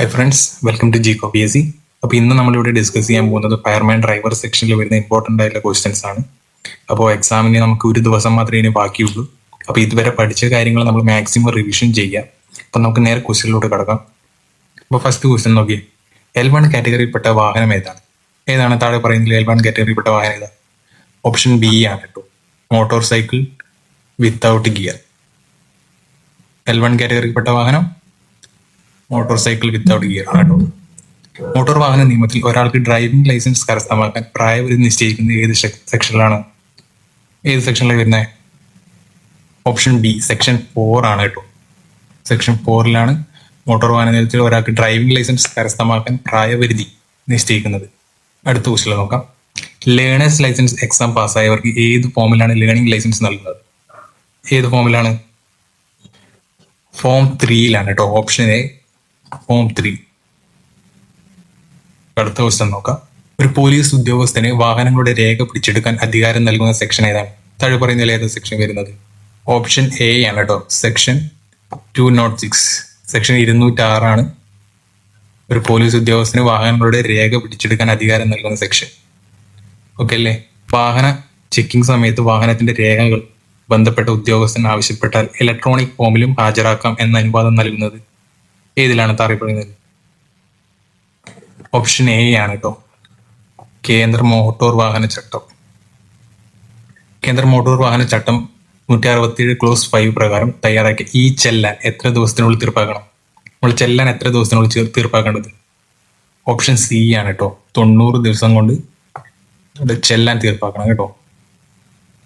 High friends, welcome to G copy S C. അപ്പോൾ ഇന്ന് നമ്മളിവിടെ ഡിസ്കസ് ചെയ്യാൻ പോകുന്നത് ഫയർമാൻ ഡ്രൈവർ സെക്ഷനിൽ വരുന്ന ഇമ്പോർട്ടൻ്റ് ആയിട്ടുള്ള ക്വസ്റ്റ്യൻസ് ആണ്. അപ്പോൾ എക്സാമിന് നമുക്ക് ഒരു ദിവസം മാത്രമേ ഇനി ബാക്കിയുള്ളൂ. അപ്പോൾ ഇതുവരെ പഠിച്ച കാര്യങ്ങൾ നമ്മൾ മാക്സിമം റിവിഷൻ ചെയ്യാം. അപ്പോൾ നമുക്ക് നേരെ ക്വസ്റ്റ്യനിലൂടെ കിടക്കാം. അപ്പോൾ ഫസ്റ്റ് ക്വസ്റ്റ്യൻ നോക്കി, L1 കാറ്റഗറിയിൽപ്പെട്ട വാഹനം ഏതാണ് താഴെ പറയുന്നതിൽ L1 കാറ്റഗറിയിൽപ്പെട്ട വാഹനം ഏതാണ്? ഓപ്ഷൻ ബി ആണ് കേട്ടോ, motor cycle without gear. L1 കാറ്റഗറിയിൽപ്പെട്ട വാഹനം മോട്ടോർ സൈക്കിൾ വിത്തൗട്ട് ഗിയർ ആണ് കേട്ടോ. മോട്ടോർ വാഹന നിയമത്തിൽ ഒരാൾക്ക് ഡ്രൈവിംഗ് ലൈസൻസ് കരസ്ഥമാക്കാൻ പ്രായപരിധി നിശ്ചയിക്കുന്നത് ഏത് സെക്ഷനിലാണ് വരുന്നത്? ഓപ്ഷൻ ബി സെക്ഷൻ 4 ആണ് കേട്ടോ. സെക്ഷൻ 4 മോട്ടോർ വാഹന നിയമത്തിൽ ഒരാൾക്ക് ഡ്രൈവിംഗ് ലൈസൻസ് കരസ്ഥമാക്കാൻ പ്രായപരിധി നിശ്ചയിക്കുന്നത്. അടുത്ത ക്വസ്റ്റ്യൻ നോക്കാം. ലേണേഴ്സ് ലൈസൻസ് എക്സാം പാസ്സായവർക്ക് ഏത് ഫോമിലാണ് ലേണിംഗ് ലൈസൻസ് നൽകുന്നത്? ഏത് ഫോമിലാണ്? ഫോം 3 കേട്ടോ. Option A form 3. അടുത്ത ക്വസ്റ്റ്യൻ നോക്കാം. ഒരു പോലീസ് ഉദ്യോഗസ്ഥന് വാഹനങ്ങളുടെ രേഖ പിടിച്ചെടുക്കാൻ അധികാരം നൽകുന്ന സെക്ഷൻ ഏതാണ്? താഴെ പറയുന്നതിൽ ഏത് സെക്ഷൻ വരുന്നത്? ഓപ്ഷൻ എ ആണ് കേട്ടോ, സെക്ഷൻ 206. സെക്ഷൻ 206 ആണ് ഒരു പോലീസ് ഉദ്യോഗസ്ഥന് വാഹനങ്ങളുടെ രേഖ പിടിച്ചെടുക്കാൻ അധികാരം നൽകുന്ന സെക്ഷൻ. ഓക്കെ അല്ലേ? വാഹന ചെക്കിംഗ് സമയത്ത് വാഹനത്തിന്റെ രേഖകൾ ബന്ധപ്പെട്ട ഉദ്യോഗസ്ഥൻ ആവശ്യപ്പെട്ടാൽ ഇലക്ട്രോണിക് ഫോമിലും ഹാജരാക്കാം എന്ന അനുവാദം നൽകുന്നത് ഏതിലാണ് താഴെ പറയുന്നത്? ഓപ്ഷൻ എ ആണ് കേട്ടോ, കേന്ദ്ര മോട്ടോർ വാഹന ചട്ടം. കേന്ദ്ര മോട്ടോർ വാഹന ചട്ടം 167 ക്ലോസ് 5 പ്രകാരം തയ്യാറാക്കിയ ഈ ചെല്ലാൻ എത്ര ദിവസത്തിനുള്ളിൽ തീർപ്പാക്കണം? നമ്മൾ ചെല്ലാൻ എത്ര ദിവസത്തിനുള്ളിൽ തീർപ്പാക്കേണ്ടത്? ഓപ്ഷൻ സി ആണ് കേട്ടോ, 90 ദിവസം കൊണ്ട് ചെല്ലാൻ തീർപ്പാക്കണം കേട്ടോ.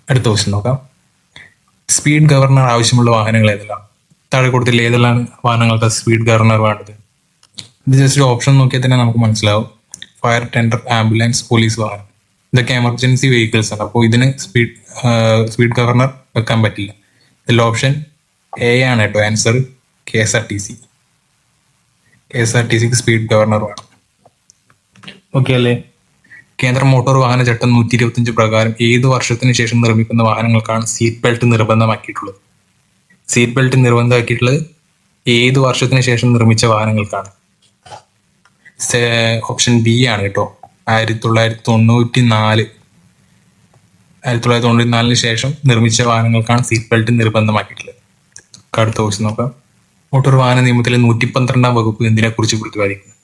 അടുത്ത ക്വസ്റ്റ്യൻ നോക്കാം. സ്പീഡ് ഗവർണർ ആവശ്യമുള്ള വാഹനങ്ങൾ ഏതെല്ലാം? താഴെ കൊടുത്തില്ല ഏതെല്ലാം വാഹനങ്ങൾക്ക് സ്പീഡ് ഗവർണർ വേണ്ടത്? ഇത് ജസ്റ്റ് ഓപ്ഷൻ നോക്കിയാൽ തന്നെ നമുക്ക് മനസ്സിലാവും. ഫയർ, ടെൻഡർ, ആംബുലൻസ്, പോലീസ് വാഹനം, ഇതൊക്കെ എമർജൻസി വെഹിക്കിൾസ് ആണ്. അപ്പോൾ ഇതിന് സ്പീഡ് ഗവർണർ വെക്കാൻ പറ്റില്ല. ഇതിൽ ഓപ്ഷൻ എ ആണ് കേട്ടോ ആൻസർ, KSRTC. KSRTCക്ക് സ്പീഡ് ഗവർണർ വേണം. ഓക്കെ അല്ലേ? കേന്ദ്ര മോട്ടോർ വാഹന ചട്ടം 125 പ്രകാരം ഏത് വർഷത്തിന് ശേഷം നിർമ്മിക്കുന്ന വാഹനങ്ങൾക്കാണ് സീറ്റ് ബെൽറ്റ് നിർബന്ധമാക്കിയിട്ടുള്ളത്? സീറ്റ് ബെൽറ്റ് നിർബന്ധമാക്കിയിട്ടുള്ളത് ഏത് വർഷത്തിന് ശേഷം നിർമ്മിച്ച വാഹനങ്ങൾക്കാണ്? ഓപ്ഷൻ ബി ആണ് കേട്ടോ, 1994 ശേഷം നിർമ്മിച്ച വാഹനങ്ങൾക്കാണ് സീറ്റ് ബെൽറ്റ് നിർബന്ധമാക്കിയിട്ടുള്ളത്. അടുത്ത ക്വസ്റ്റ്യൻ നോക്കാം. മോട്ടോർ വാഹന നിയമത്തിലെ 112ാം വകുപ്പ് എന്തിനെ കുറിച്ച് പ്രതിപാദിക്കുന്നു?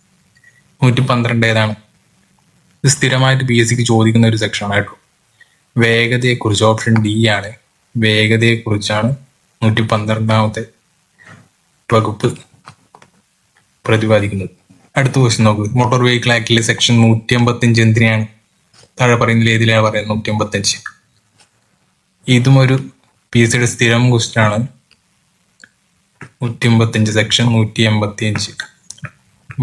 112 ഏതാണ്? ഇത് സ്ഥിരമായിട്ട് PSCക്ക് ചോദിക്കുന്ന ഒരു സെക്ഷനാണ് കേട്ടോ. വേഗതയെക്കുറിച്ച്. ഓപ്ഷൻ ഡി ആണ്, വേഗതയെക്കുറിച്ചാണ് 112ാമത്തെ വകുപ്പ് പ്രതിപാദിക്കുന്നത്. അടുത്ത ക്വസ്റ്റ്യൻ നോക്കൂ. മോട്ടോർ വെഹിക്കിൾ ആക്ടിലെ സെക്ഷൻ 155 എന്തിനാണ്? താഴെ പറയുന്നതിൽ ഏതിലാണ് പറയുന്നത്? 155. ഇതും ഒരു PSCയുടെ സ്ഥിരം ക്വസ്റ്റ്യൻ ആണ്. 155 സെക്ഷൻ 185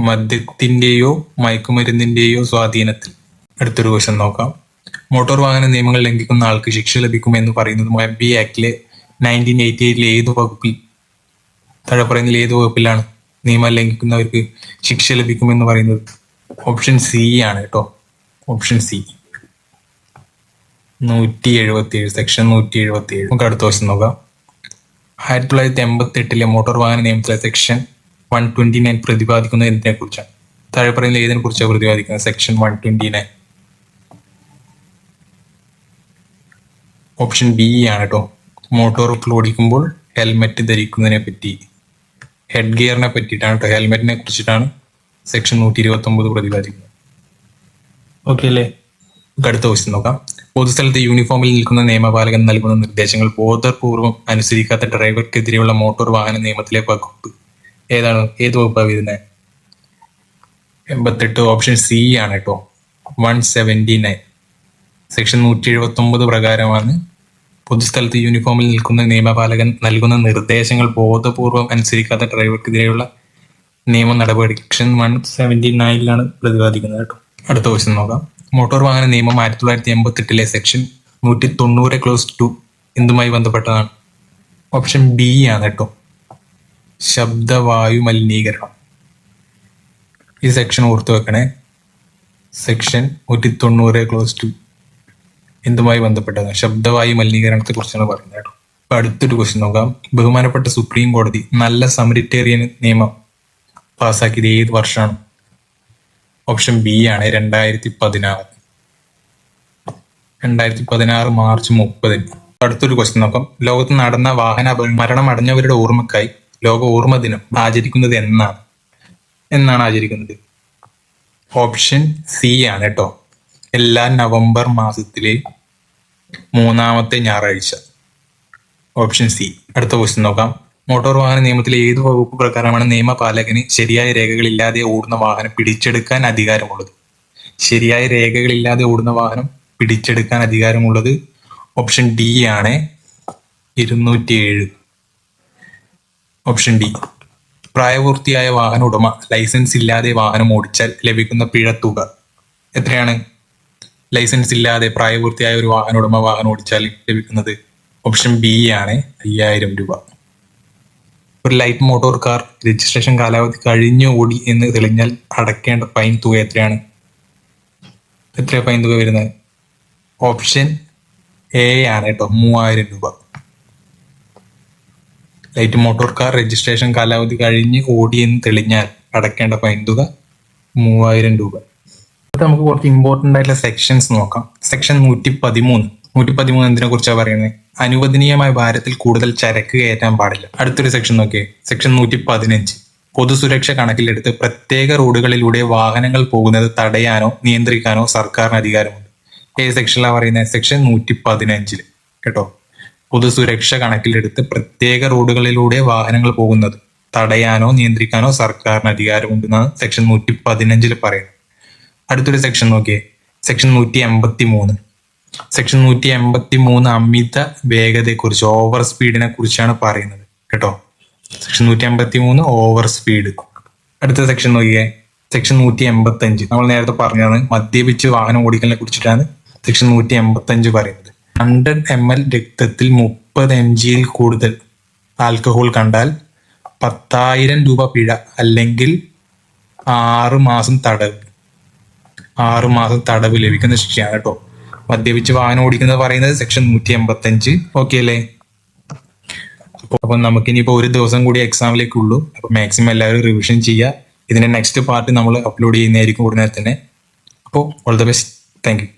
മദ്യത്തിന്റെയോ മയക്കുമരുന്നിന്റെയോ സ്വാധീനത്തിൽ. അടുത്തൊരു ക്വസ്റ്റ്യൻ നോക്കാം. മോട്ടോർ വാഹന നിയമങ്ങൾ ലംഘിക്കുന്ന ആൾക്ക് ശിക്ഷ ലഭിക്കുമെന്ന് പറയുന്നത് MB ആക്ടിലെ 1988 ഏത് വകുപ്പിൽ? താഴെ പറയുന്നതിൽ ഏത് വകുപ്പിലാണ് നിയമം ലംഘിക്കുന്നവർക്ക് ശിക്ഷ ലഭിക്കുമെന്ന് പറയുന്നത്? ഓപ്ഷൻ സി ആണ് കേട്ടോ, ഓപ്ഷൻ സി 177 സെക്ഷൻ 177. നമുക്ക് അടുത്ത ക്വസ്റ്റ്യൻ നോക്കാം. 1988 മോട്ടോർ വാഹന നിയമത്തിലെ സെക്ഷൻ 129 പ്രതിപാദിക്കുന്നത് എന്തിനെ കുറിച്ചാണ്? താഴെ പറയുന്നത് ഏതിനെ കുറിച്ചാണ് പ്രതിപാദിക്കുന്നത്? സെക്ഷൻ 129. ഓപ്ഷൻ ബി ആണ് കേട്ടോ, മോട്ടോർ ഓടിക്കുമ്പോൾ ഹെൽമെറ്റ് ധരിക്കുന്നതിനെ പറ്റി, ഹെഡ് ഗിയറിനെ പറ്റിയിട്ടാണ് കേട്ടോ, ഹെൽമെറ്റിനെ കുറിച്ചിട്ടാണ് സെക്ഷൻ 129 പ്രതിപാദിക്കുന്നത്. ഓക്കെ അല്ലേ? അടുത്ത ക്വസ്റ്റ്യൻ നോക്കാം. പൊതുസ്ഥലത്ത് യൂണിഫോമിൽ നിൽക്കുന്ന നിയമപാലകൻ നൽകുന്ന നിർദ്ദേശങ്ങൾ ബോധപൂർവം അനുസരിക്കാത്ത ഡ്രൈവർക്കെതിരെയുള്ള മോട്ടോർ വാഹന നിയമത്തിലെ വകുപ്പ് ഏതാണ്? ഏത് വകുപ്പാണ് വരുന്നത്? 88. ഓപ്ഷൻ സി ആണ് കേട്ടോ, 179. സെക്ഷൻ 179 പ്രകാരമാണ് പൊതുസ്ഥലത്ത് യൂണിഫോമിൽ നിൽക്കുന്ന നിയമപാലകൻ നൽകുന്ന നിർദ്ദേശങ്ങൾ ബോധപൂർവം അനുസരിക്കാത്ത ഡ്രൈവർക്കെതിരെയുള്ള നിയമ നടപടി സെക്ഷൻ 179 പ്രതിപാദിക്കുന്നത് കേട്ടോ. അടുത്ത ക്വസ്റ്റ്യൻ നോക്കാം. മോട്ടോർ വാഹന നിയമം 1988 സെക്ഷൻ 190 ക്ലോസ് 2 എന്തുമായി ബന്ധപ്പെട്ടതാണ്? ഓപ്ഷൻ ബി ആണ് കേട്ടോ, ശബ്ദവായു മലിനീകരണം. ഈ സെക്ഷൻ ഓർത്തു വെക്കണേ. സെക്ഷൻ 190 ക്ലോസ് 2 എന്തുമായി ബന്ധപ്പെട്ടതാണ്? ശബ്ദവായു മലിനീകരണത്തെ കുറിച്ചാണ് പറയുന്നത് കേട്ടോ. അടുത്തൊരു ക്വസ്റ്റ്യൻ നോക്കാം. ബഹുമാനപ്പെട്ട സുപ്രീം കോടതി നല്ല സമരിറ്റേറിയൻ നിയമം പാസ്സാക്കിയത് ഏത് വർഷമാണ്? ഓപ്ഷൻ ബി ആണ് 2016. 2016 മാർച്ച് 30. അടുത്തൊരു ക്വസ്റ്റ്യൻ നോക്കാം. ലോകത്ത് നടന്ന മരണമടഞ്ഞവരുടെ ഓർമ്മക്കായി ലോക ഓർമ്മ ദിനം ആചരിക്കുന്നത് എന്നാണ് ആചരിക്കുന്നത്? ഓപ്ഷൻ സി ആണ് കേട്ടോ, എല്ലാ നവംബർ മാസത്തിലെ 3ാമത്തെ ഞായറാഴ്ച. Option C. അടുത്ത ക്വസ്റ്റ്യൻ നോക്കാം. മോട്ടോർ വാഹന നിയമത്തിലെ ഏത് വകുപ്പ് പ്രകാരമാണ് നിയമപാലകന് ശരിയായ രേഖകളില്ലാതെ ഓടുന്ന വാഹനം പിടിച്ചെടുക്കാൻ അധികാരമുള്ളത്? ശരിയായ രേഖകളില്ലാതെ ഓടുന്ന വാഹനം പിടിച്ചെടുക്കാൻ അധികാരമുള്ളത് ഓപ്ഷൻ ഡി ആണ് 207. Option D. പ്രായപൂർത്തിയായ വാഹന ഉടമ ലൈസൻസ് ഇല്ലാതെ വാഹനം ഓടിച്ചാൽ ലഭിക്കുന്ന പിഴത്തുക എത്രയാണ്? ലൈസൻസ് ഇല്ലാതെ പ്രായപൂർത്തിയായ ഒരു വാഹന ഉടമ വാഹനം ഓടിച്ചാൽ ലഭിക്കുന്നത് ഓപ്ഷൻ ബി ആണ് 5000 രൂപ. ഒരു ലൈറ്റ് മോട്ടോർ കാർ രജിസ്ട്രേഷൻ കാലാവധി കഴിഞ്ഞു ഓടി എന്ന് തെളിഞ്ഞാൽ അടയ്ക്കേണ്ട ഫൈൻ തുക എത്രയാണ്? എത്രയാണ് ഫൈൻ തുക വരുന്നത്? ഓപ്ഷൻ എ ആണ് കേട്ടോ, 3000 രൂപ. ലൈറ്റ് മോട്ടോർ കാർ രജിസ്ട്രേഷൻ കാലാവധി കഴിഞ്ഞ് ഓടി എന്ന് തെളിഞ്ഞാൽ അടയ്ക്കേണ്ട ഫൈൻ തുക 3000 രൂപ. അടുത്ത നമുക്ക് കുറച്ച് ഇമ്പോർട്ടൻ്റ് ആയിട്ടുള്ള സെക്ഷൻസ് നോക്കാം. സെക്ഷൻ 113 എന്തിനെ കുറിച്ചാണ് പറയുന്നത്? അനുവദനീയമായ ഭാരത്തിൽ കൂടുതൽ ചരക്ക് കയറ്റാൻ പാടില്ല. അടുത്തൊരു സെക്ഷൻ നോക്കിയേ, സെക്ഷൻ 115. പൊതുസുരക്ഷ കണക്കിലെടുത്ത് പ്രത്യേക റോഡുകളിലൂടെ വാഹനങ്ങൾ പോകുന്നത് തടയാനോ നിയന്ത്രിക്കാനോ സർക്കാരിന് അധികാരമുണ്ട്. ഏത് സെക്ഷനിലാണ് പറയുന്നത്? സെക്ഷൻ 115 കേട്ടോ. പൊതുസുരക്ഷ കണക്കിലെടുത്ത് പ്രത്യേക റോഡുകളിലൂടെ വാഹനങ്ങൾ പോകുന്നത് തടയാനോ നിയന്ത്രിക്കാനോ സർക്കാരിന് അധികാരമുണ്ടെന്നാണ് സെക്ഷൻ 115 പറയുന്നത്. അടുത്തൊരു സെക്ഷൻ നോക്കിയേ, സെക്ഷൻ 183. സെക്ഷൻ 183 അമിത വേഗതയെക്കുറിച്ച്, ഓവർ സ്പീഡിനെ കുറിച്ചാണ് പറയുന്നത് കേട്ടോ. Section 183 over speed. അടുത്ത സെക്ഷൻ നോക്കിയേ, സെക്ഷൻ 185. നമ്മൾ നേരത്തെ പറഞ്ഞതാണ് മദ്യപിച്ച് വാഹനം ഓടിക്കലിനെ കുറിച്ചിട്ടാണ് സെക്ഷൻ 185 പറയുന്നത്. 100 ml രക്തത്തിൽ 30 mg കൂടുതൽ ആൽക്കഹോൾ കണ്ടാൽ 10,000 രൂപ പിഴ അല്ലെങ്കിൽ 6 മാസം തടവ് ലഭിക്കുന്ന ശിക്ഷയാണ് കേട്ടോ. മദ്യപിച്ച് വാഹനം ഓടിക്കുന്നത് പറയുന്നത് സെക്ഷൻ 185. ഓക്കെ അല്ലേ? അപ്പൊ നമുക്കിനിയിപ്പോ ഒരു ദിവസം കൂടി എക്സാമിലേക്കുള്ളൂ. അപ്പൊ മാക്സിമം എല്ലാവരും റിവിഷൻ ചെയ്യുക. ഇതിന്റെ നെക്സ്റ്റ് പാർട്ട് നമ്മൾ അപ്ലോഡ് ചെയ്യുന്നതായിരിക്കും ഉടനെ തന്നെ. അപ്പോൾ all the best. Thank you.